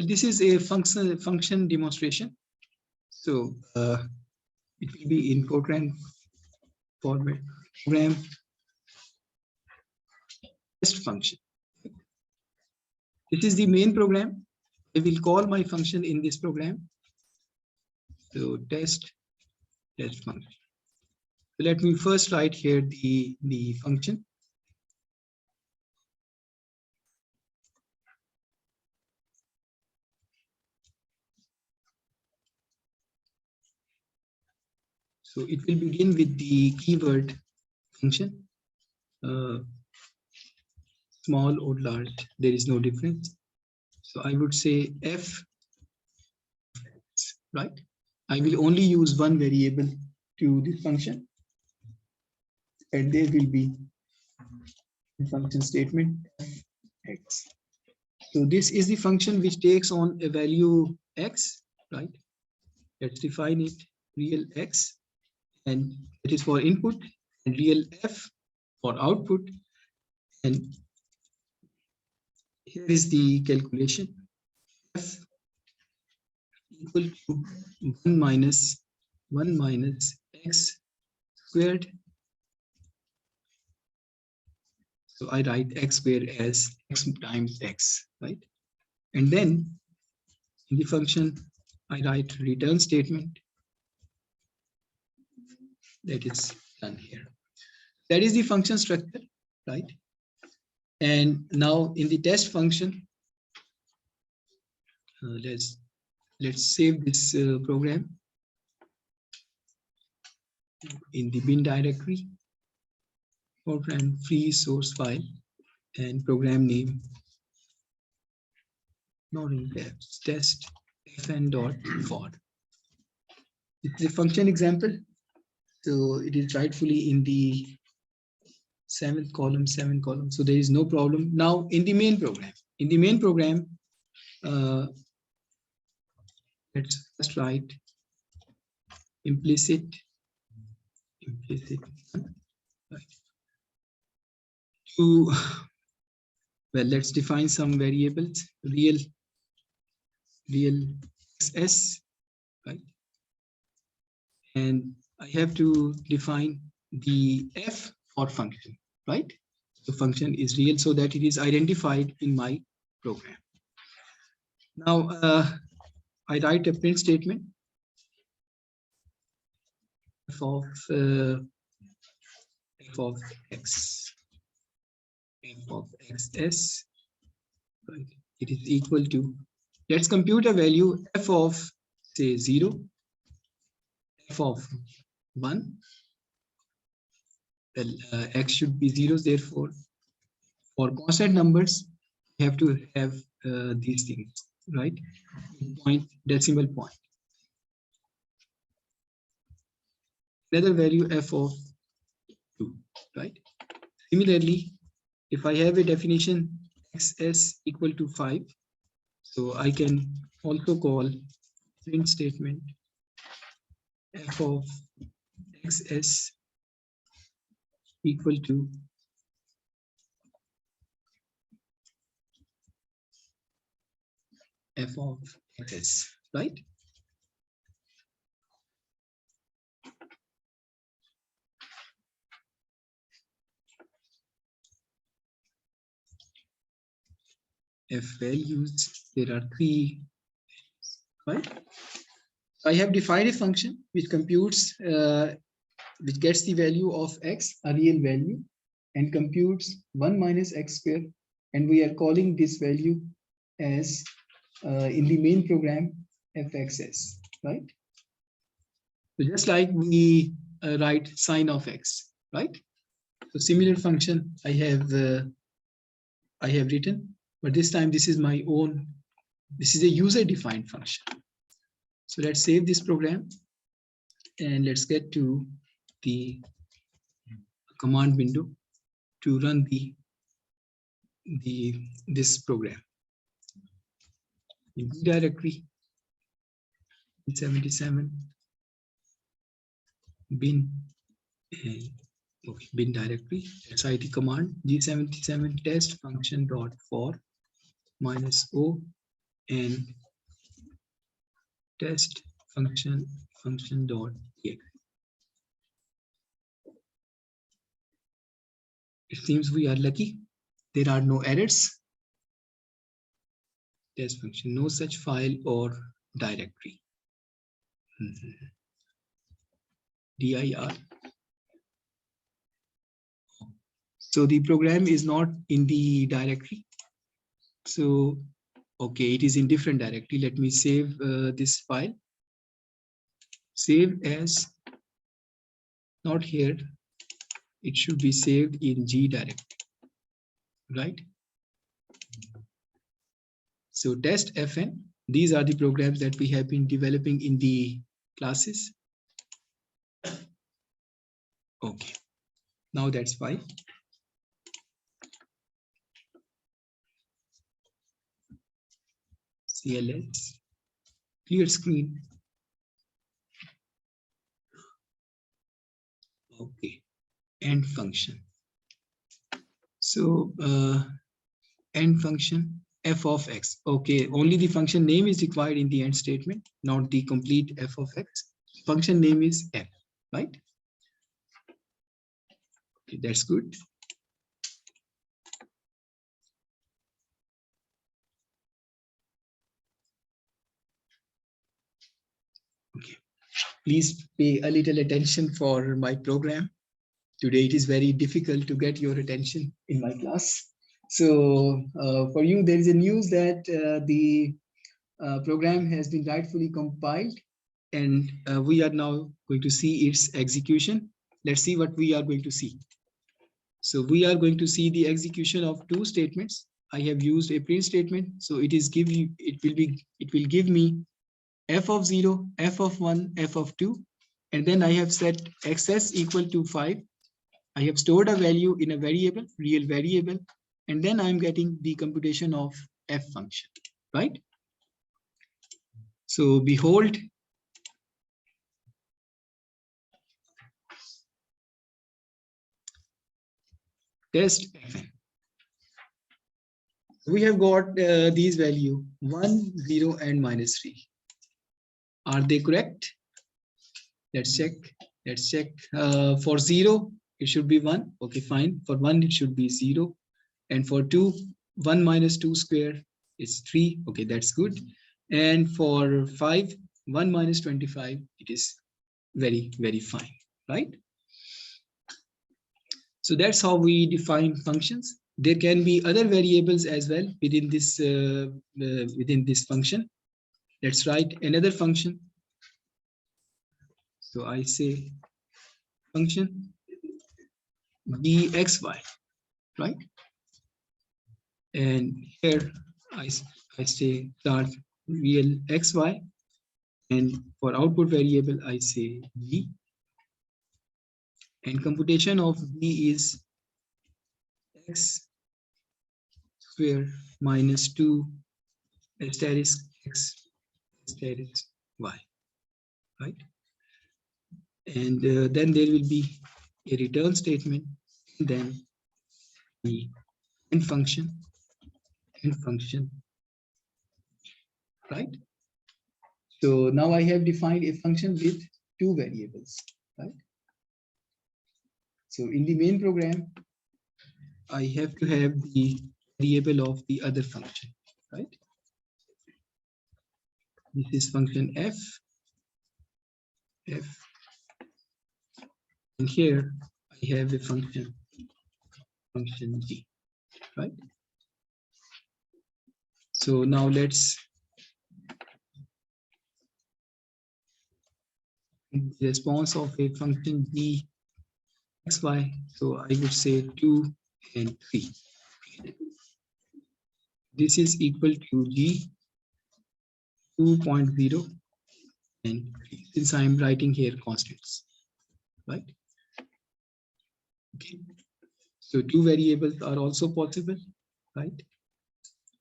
This is a function demonstration. So it will be in Fortran format, program test function. This is the main program. I will call my function in this program. So test function. So let me first write here the function. So it will begin with the keyword function, small or large, there is no difference. So I would say f, right? I will only use one variable to this function, and there will be a function statement x. So this is the function which takes on a value x, right? Let's define it, real x, and it is for input, and real f for output. And here is the calculation. F equal to 1 minus x squared. So I write x squared as x times x, right? And then in the function, I write return statement. That is done here. That is the function structure, right? And now in the test function, let's save this program in the bin directory, Fortran free source file, and program name not in tabs, test fn.for. It's a function example, so it is rightfully in the 7th column, 7th column, so there is no problem. Now in the main program, let's just write implicit, right? Well, let's define some variables, real xs, right? And I have to define the f for function, right? The function is real so that it is identified in my program. Now I write a print statement f of x, f of xs, right? It is equal to, let's compute a value f of say 0, f of 1. Well, x should be zeros, therefore for constant numbers you have to have these things, right? Point, decimal point. Another value f of 2, right? Similarly, if I have a definition xs equal to 5, so I can also call print statement f of xs equal to f of xs, right? F values, there are 3, right? I have defined a function which computes, which gets the value of x, a real value, and computes 1 minus x squared, and we are calling this value as in the main program fxs, right? So just like we write sine of x, right? So similar function I have written, but this time this is my own. This is a user-defined function. So let's save this program and let's get to the command window to run this program. In B directory, 77 bin, okay, bin directory. Let's write the command g77 test function dot for -o and test function dot exe. It seems we are lucky. There are no errors. Test function, no such file or directory. dir. So the program is not in the directory. So, okay, it is in different directory. Let me save this file. Save as, not here. It should be saved in G directory, right? So test fn, these are the programs that we have been developing in the classes. Okay, now that's fine. CLS, clear screen. Okay, end function. So end function f of x. Okay, only the function name is required in the end statement, not the complete f of x. Function name is f, right? Okay, that's good. Okay, please pay a little attention for my program. Today it is very difficult to get your attention in my class. So for you, there is a news that the program has been rightfully compiled, and we are now going to see its execution. Let's see what we are going to see. So we are going to see the execution of two statements. I have used a print statement, so it will give me f of 0, f of 1, f of 2, and then I have set xs equal to 5. I have stored a value in a variable, real variable, and then I'm getting the computation of f function, right? So behold, test fn. We have got these value 1, 0, and -3. Are they correct? Let's check. Let's check. For 0, it should be 1. Okay, fine. For 1, it should be 0. And for 2, 1 minus 2 square is 3. Okay, that's good. And for 5, 1 minus 25, it is very, very fine, right? So that's how we define functions. There can be other variables as well within this function. Let's write another function. So I say function dxy, right? And here I say start real xy, and for output variable I say v, and computation of v is x square minus 2 asterisk x asterisk y, right? And then there will be a return statement, and then the end function, right? So now I have defined a function with two variables, right? So in the main program, I have to have the variable of the other function, right? This is function f, and here I have a function g, right? So now let's the response of a function g xy. So I would say 2 and 3. This is equal to g 2.0 and 3, since I am writing here constants, right? Okay. So two variables are also possible, right?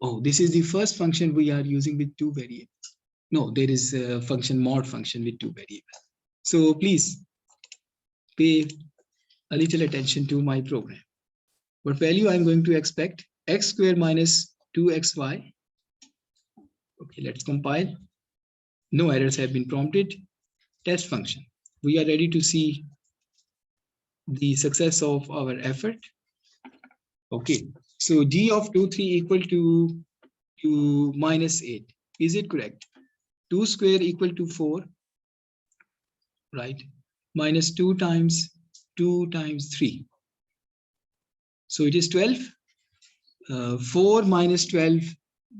Oh, this is the first function we are using with two variables. No, there is a function mod function with two variables. So please pay a little attention to my program. What value I'm going to expect? X square minus 2xy Okay, let's compile. No errors have been prompted. Test function. We are ready to see the success of our effort. Okay, so g of 2, 3 equal to minus 8. Is it correct? 2 square equal to 4, right? Minus 2 times 3. So it is 12. 4 minus 12,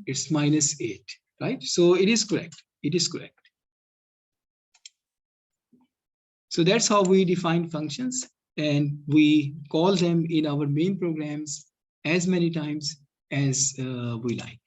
it's minus 8, right? So it is correct. It is correct. So that's how we define functions, and we call them in our main programs as many times as we like.